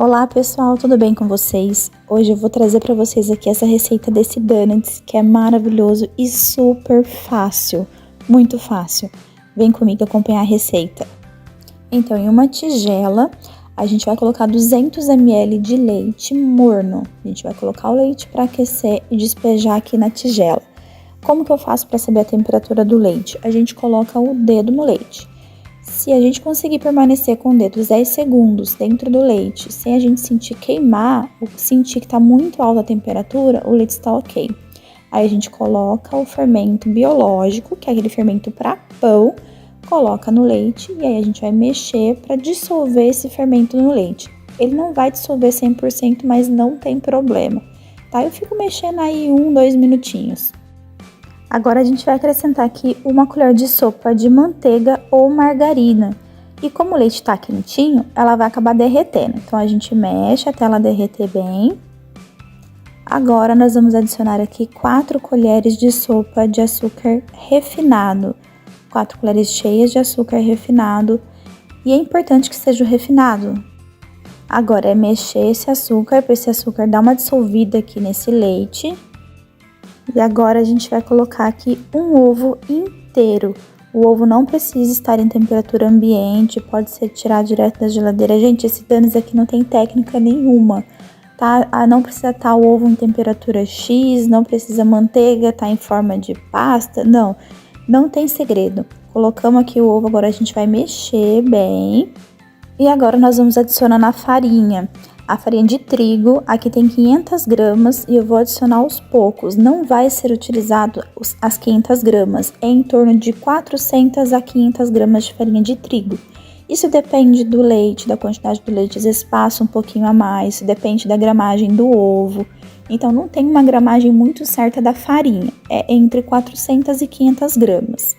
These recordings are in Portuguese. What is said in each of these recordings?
Olá pessoal, tudo bem com vocês? Hoje eu vou trazer para vocês aqui essa receita desse donuts que é maravilhoso e super fácil, muito fácil. Vem comigo acompanhar a receita. Então, em uma tigela, a gente vai colocar 200 ml de leite morno. A gente vai colocar o leite para aquecer e despejar aqui na tigela. Como que eu faço para saber a temperatura do leite? A gente coloca o dedo no leite. Se a gente conseguir permanecer com o dedo 10 segundos dentro do leite, sem a gente sentir queimar, ou sentir que está muito alta a temperatura, o leite está ok. Aí a gente coloca o fermento biológico, que é aquele fermento para pão, coloca no leite e aí a gente vai mexer para dissolver esse fermento no leite. Ele não vai dissolver 100%, mas não tem problema, tá? Eu fico mexendo aí 2 minutinhos. Agora a gente vai acrescentar aqui uma colher de sopa de manteiga ou margarina. E como o leite está quentinho, ela vai acabar derretendo. Então a gente mexe até ela derreter bem. Agora nós vamos adicionar aqui 4 colheres de sopa de açúcar refinado. 4 colheres cheias de açúcar refinado. E é importante que seja o refinado. Agora é mexer esse açúcar para esse açúcar dar uma dissolvida aqui nesse leite. E agora a gente vai colocar aqui um ovo inteiro. O ovo não precisa estar em temperatura ambiente, pode ser tirado direto da geladeira. Gente, esse donuts aqui não tem técnica nenhuma, tá? Não precisa estar o ovo em temperatura X, não precisa manteiga, tá em forma de pasta, não tem segredo. Colocamos aqui o ovo, agora a gente vai mexer bem. E agora nós vamos adicionar a farinha. A farinha de trigo, aqui tem 500 gramas e eu vou adicionar aos poucos. Não vai ser utilizado as 500 gramas, é em torno de 400 a 500 gramas de farinha de trigo. Isso depende do leite, da quantidade do leite, às vezes passa um pouquinho a mais, depende da gramagem do ovo. Então não tem uma gramagem muito certa da farinha, é entre 400 e 500 gramas.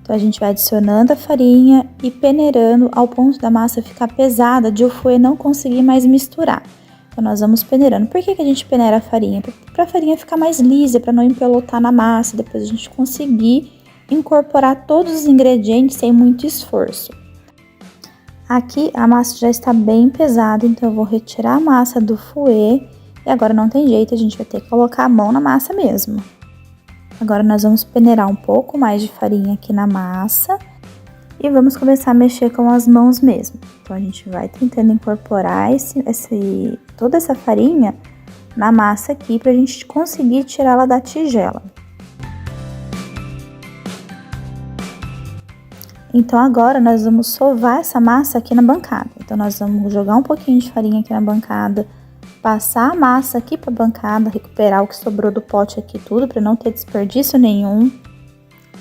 Então, a gente vai adicionando a farinha e peneirando ao ponto da massa ficar pesada, de o fouet não conseguir mais misturar. Então, nós vamos peneirando. Por que a gente peneira a farinha? Para a farinha ficar mais lisa, para não empelotar na massa, depois a gente conseguir incorporar todos os ingredientes sem muito esforço. Aqui a massa já está bem pesada, então eu vou retirar a massa do fouet. E agora não tem jeito, a gente vai ter que colocar a mão na massa mesmo. Agora nós vamos peneirar um pouco mais de farinha aqui na massa e vamos começar a mexer com as mãos mesmo. Então a gente vai tentando incorporar toda essa farinha na massa aqui pra gente conseguir tirá-la da tigela. Então agora nós vamos sovar essa massa aqui na bancada. Então nós vamos jogar um pouquinho de farinha aqui na bancada, passar a massa aqui para a bancada, recuperar o que sobrou do pote aqui tudo, para não ter desperdício nenhum.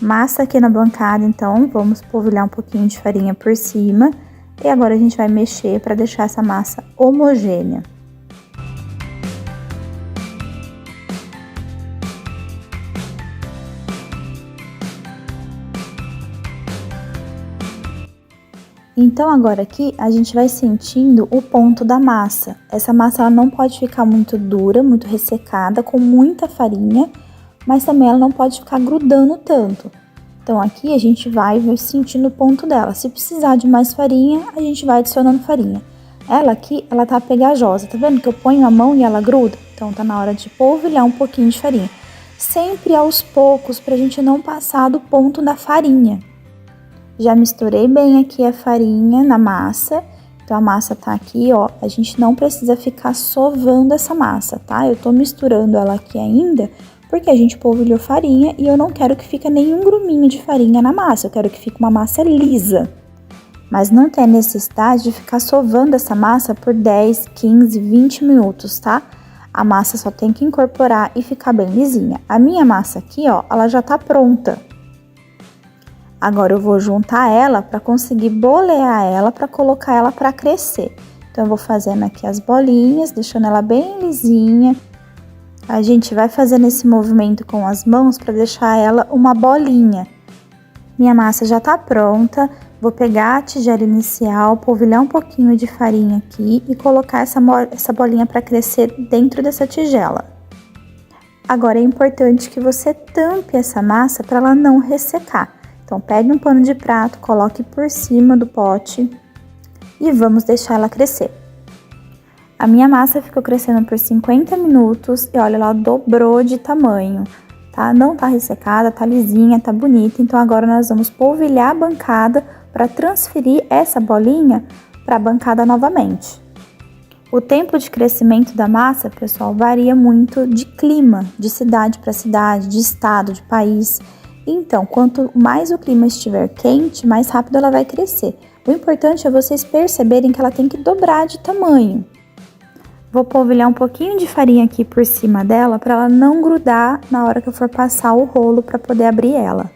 Massa aqui na bancada, então, vamos polvilhar um pouquinho de farinha por cima. E agora a gente vai mexer para deixar essa massa homogênea. Então, agora aqui, a gente vai sentindo o ponto da massa. Essa massa ela não pode ficar muito dura, muito ressecada, com muita farinha, mas também ela não pode ficar grudando tanto. Então, aqui a gente vai sentindo o ponto dela. Se precisar de mais farinha, a gente vai adicionando farinha. Ela aqui, ela tá pegajosa, tá vendo que eu ponho a mão e ela gruda? Então, tá na hora de polvilhar um pouquinho de farinha. Sempre aos poucos, pra gente não passar do ponto da farinha. Já misturei bem aqui a farinha na massa, então a massa tá aqui, ó, a gente não precisa ficar sovando essa massa, tá? Eu tô misturando ela aqui ainda, porque a gente polvilhou farinha e eu não quero que fique nenhum gruminho de farinha na massa, eu quero que fique uma massa lisa. Mas não tem necessidade de ficar sovando essa massa por 10, 15, 20 minutos, tá? A massa só tem que incorporar e ficar bem lisinha. A minha massa aqui, ó, ela já tá pronta. Agora eu vou juntar ela para conseguir bolear ela, para colocar ela para crescer. Então eu vou fazendo aqui as bolinhas, deixando ela bem lisinha. A gente vai fazendo esse movimento com as mãos para deixar ela uma bolinha. Minha massa já tá pronta. Vou pegar a tigela inicial, polvilhar um pouquinho de farinha aqui e colocar essa bolinha para crescer dentro dessa tigela. Agora é importante que você tampe essa massa para ela não ressecar. Então, pegue um pano de prato, coloque por cima do pote e vamos deixar ela crescer. A minha massa ficou crescendo por 50 minutos e olha, ela dobrou de tamanho, tá? Não tá ressecada, tá lisinha, tá bonita. Então agora nós vamos polvilhar a bancada para transferir essa bolinha para a bancada novamente. O tempo de crescimento da massa, pessoal, varia muito de clima, de cidade para cidade, de estado, de país. Então, quanto mais o clima estiver quente, mais rápido ela vai crescer. O importante é vocês perceberem que ela tem que dobrar de tamanho. Vou polvilhar um pouquinho de farinha aqui por cima dela para ela não grudar na hora que eu for passar o rolo para poder abrir ela.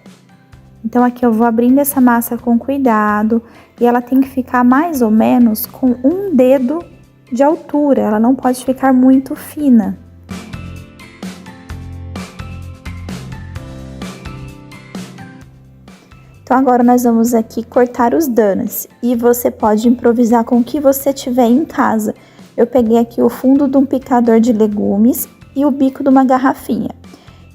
Então aqui eu vou abrindo essa massa com cuidado e ela tem que ficar mais ou menos com um dedo de altura, ela não pode ficar muito fina. Então agora nós vamos aqui cortar os donuts e você pode improvisar com o que você tiver em casa. Eu peguei aqui o fundo de um picador de legumes e o bico de uma garrafinha.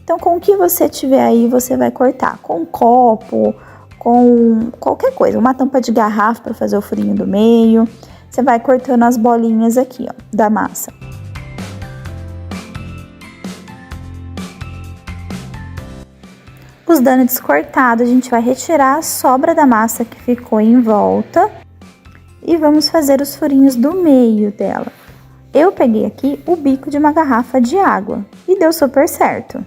Então, com o que você tiver aí, você vai cortar com um copo, com qualquer coisa, uma tampa de garrafa para fazer o furinho do meio. Você vai cortando as bolinhas aqui, ó, da massa. Os donuts cortados, a gente vai retirar a sobra da massa que ficou em volta. E vamos fazer os furinhos do meio dela. Eu peguei aqui o bico de uma garrafa de água e deu super certo.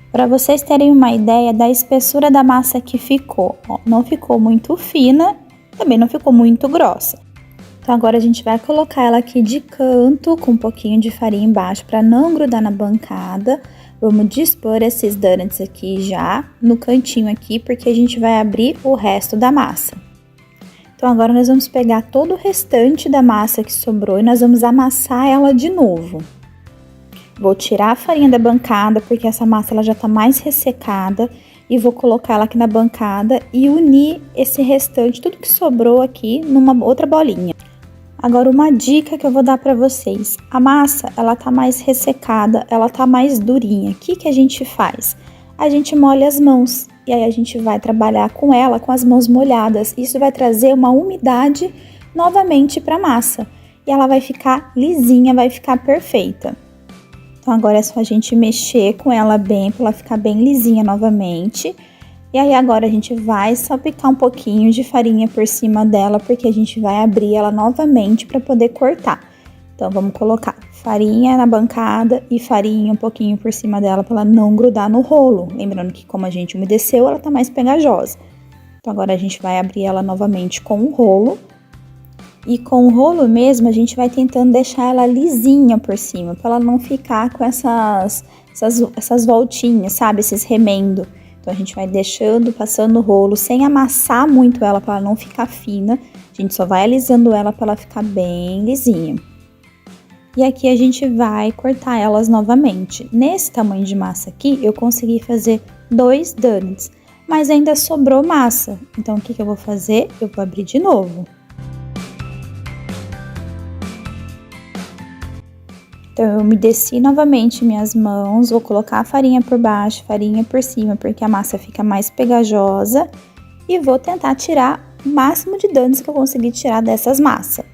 Para vocês terem uma ideia da espessura da massa que ficou, ó, não ficou muito fina, também não ficou muito grossa. Então agora a gente vai colocar ela aqui de canto com um pouquinho de farinha embaixo para não grudar na bancada. Vamos dispor esses donuts aqui já no cantinho aqui, porque a gente vai abrir o resto da massa. Então agora nós vamos pegar todo o restante da massa que sobrou e nós vamos amassar ela de novo. Vou tirar a farinha da bancada, porque essa massa ela já tá mais ressecada, e vou colocar ela aqui na bancada e unir esse restante, tudo que sobrou aqui, numa outra bolinha. Agora, uma dica que eu vou dar para vocês. A massa, ela tá mais ressecada, ela tá mais durinha. O que a gente faz? A gente molha as mãos e aí a gente vai trabalhar com ela com as mãos molhadas. Isso vai trazer uma umidade novamente para a massa e ela vai ficar lisinha, vai ficar perfeita. Então, agora é só a gente mexer com ela bem para ela ficar bem lisinha novamente. E aí agora a gente vai salpicar um pouquinho de farinha por cima dela, porque a gente vai abrir ela novamente para poder cortar. Então vamos colocar farinha na bancada e farinha um pouquinho por cima dela para ela não grudar no rolo. Lembrando que como a gente umedeceu, ela tá mais pegajosa. Então agora a gente vai abrir ela novamente com o rolo. E com o rolo mesmo a gente vai tentando deixar ela lisinha por cima, para ela não ficar com essas voltinhas, sabe? Esses remendo. Então, a gente vai deixando, passando o rolo, sem amassar muito ela para ela não ficar fina. A gente só vai alisando ela para ela ficar bem lisinha. E aqui a gente vai cortar elas novamente. Nesse tamanho de massa aqui, eu consegui fazer 2 donuts, mas ainda sobrou massa. Então, o que eu vou fazer? Eu vou abrir de novo. Então, eu umedeci novamente minhas mãos, vou colocar a farinha por baixo, farinha por cima, porque a massa fica mais pegajosa. E vou tentar tirar o máximo de donuts que eu conseguir tirar dessas massas.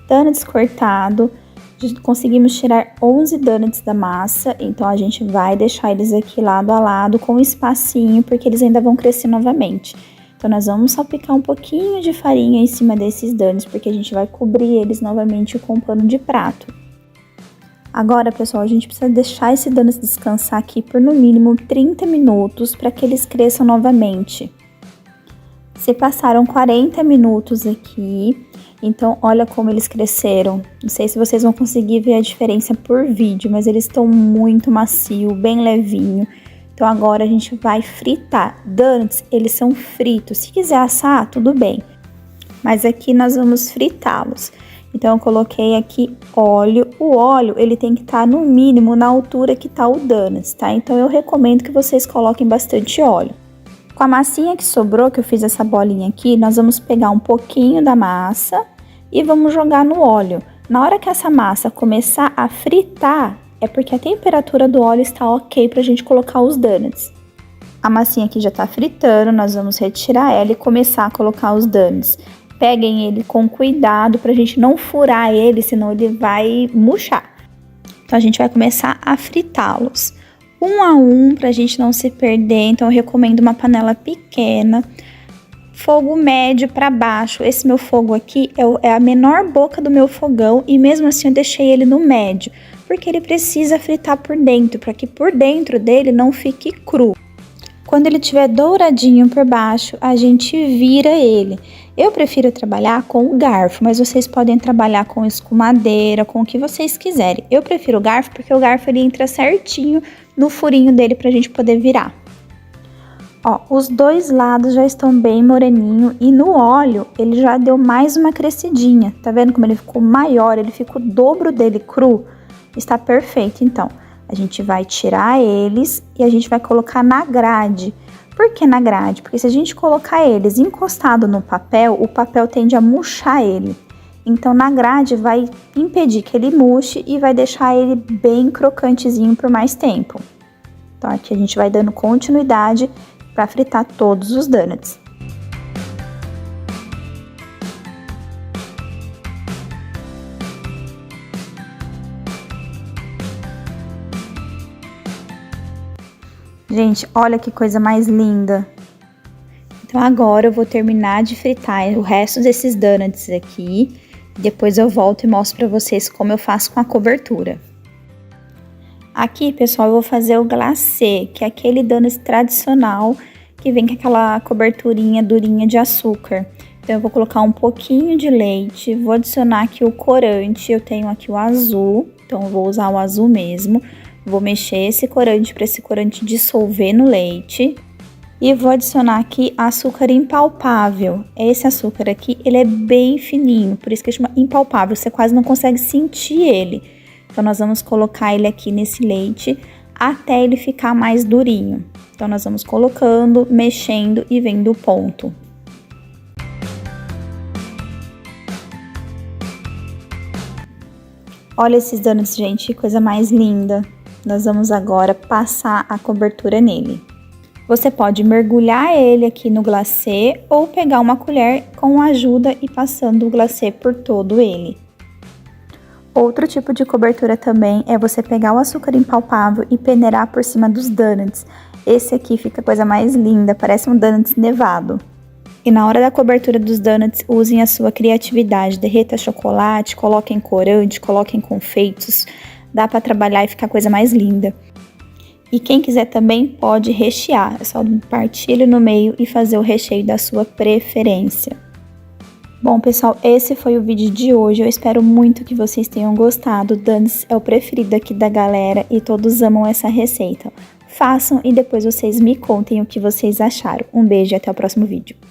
Donuts cortado, conseguimos tirar 11 donuts da massa, então a gente vai deixar eles aqui lado a lado com um espacinho, porque eles ainda vão crescer novamente. Então nós vamos salpicar um pouquinho de farinha em cima desses donuts, porque a gente vai cobrir eles novamente com um pano de prato. Agora, pessoal, a gente precisa deixar esse donuts descansar aqui por no mínimo 30 minutos para que eles cresçam novamente. Se passaram 40 minutos aqui, então olha como eles cresceram. Não sei se vocês vão conseguir ver a diferença por vídeo, mas eles estão muito macio, bem levinho. Então agora a gente vai fritar. Donuts, eles são fritos. Se quiser assar, tudo bem. Mas aqui nós vamos fritá-los. Então eu coloquei aqui óleo. O óleo, ele tem que estar no mínimo na altura que tá o donuts, tá? Então eu recomendo que vocês coloquem bastante óleo. Com a massinha que sobrou, que eu fiz essa bolinha aqui, nós vamos pegar um pouquinho da massa e vamos jogar no óleo. Na hora que essa massa começar a fritar, é porque a temperatura do óleo está ok pra gente colocar os donuts. A massinha aqui já tá fritando, nós vamos retirar ela e começar a colocar os donuts. Peguem ele com cuidado pra gente não furar ele, senão ele vai murchar. Então a gente vai começar a fritá-los. Um a um, pra gente não se perder, então eu recomendo uma panela pequena, fogo médio para baixo. Esse meu fogo aqui é a menor boca do meu fogão e mesmo assim eu deixei ele no médio, porque ele precisa fritar por dentro, para que por dentro dele não fique cru. Quando ele estiver douradinho por baixo, a gente vira ele. Eu prefiro trabalhar com o garfo, mas vocês podem trabalhar com escumadeira, com o que vocês quiserem. Eu prefiro o garfo porque o garfo ele entra certinho no furinho dele pra gente poder virar. Ó, os dois lados já estão bem moreninho e no óleo ele já deu mais uma crescidinha. Tá vendo como ele ficou maior? Ele ficou o dobro dele cru. Está perfeito, então. A gente vai tirar eles e a gente vai colocar na grade. Por que na grade? Porque se a gente colocar eles encostado no papel, o papel tende a murchar ele. Então, na grade vai impedir que ele murche e vai deixar ele bem crocantezinho por mais tempo. Então, aqui a gente vai dando continuidade para fritar todos os donuts. Gente, olha que coisa mais linda. Então agora eu vou terminar de fritar o resto desses donuts aqui. Depois eu volto e mostro pra vocês como eu faço com a cobertura. Aqui, pessoal, eu vou fazer o glacê, que é aquele donut tradicional que vem com aquela coberturinha durinha de açúcar. Então eu vou colocar um pouquinho de leite, vou adicionar aqui o corante, eu tenho aqui o azul, então eu vou usar o azul mesmo. Vou mexer esse corante para esse corante dissolver no leite. E vou adicionar aqui açúcar impalpável. Esse açúcar aqui, ele é bem fininho, por isso que chama impalpável, você quase não consegue sentir ele. Então, nós vamos colocar ele aqui nesse leite até ele ficar mais durinho. Então, nós vamos colocando, mexendo e vendo o ponto. Olha esses donuts, gente, que coisa mais linda. Nós vamos agora passar a cobertura nele. Você pode mergulhar ele aqui no glacê ou pegar uma colher com a ajuda e passando o glacê por todo ele. Outro tipo de cobertura também é você pegar o açúcar impalpável e peneirar por cima dos donuts. Esse aqui fica a coisa mais linda, parece um donuts nevado. E na hora da cobertura dos donuts, usem a sua criatividade. Derreta chocolate, coloquem corante, coloquem confeitos. Dá para trabalhar e ficar a coisa mais linda. E quem quiser também pode rechear. É só partir ele no meio e fazer o recheio da sua preferência. Bom, pessoal, esse foi o vídeo de hoje. Eu espero muito que vocês tenham gostado. O donuts é o preferido aqui da galera e todos amam essa receita. Façam e depois vocês me contem o que vocês acharam. Um beijo e até o próximo vídeo.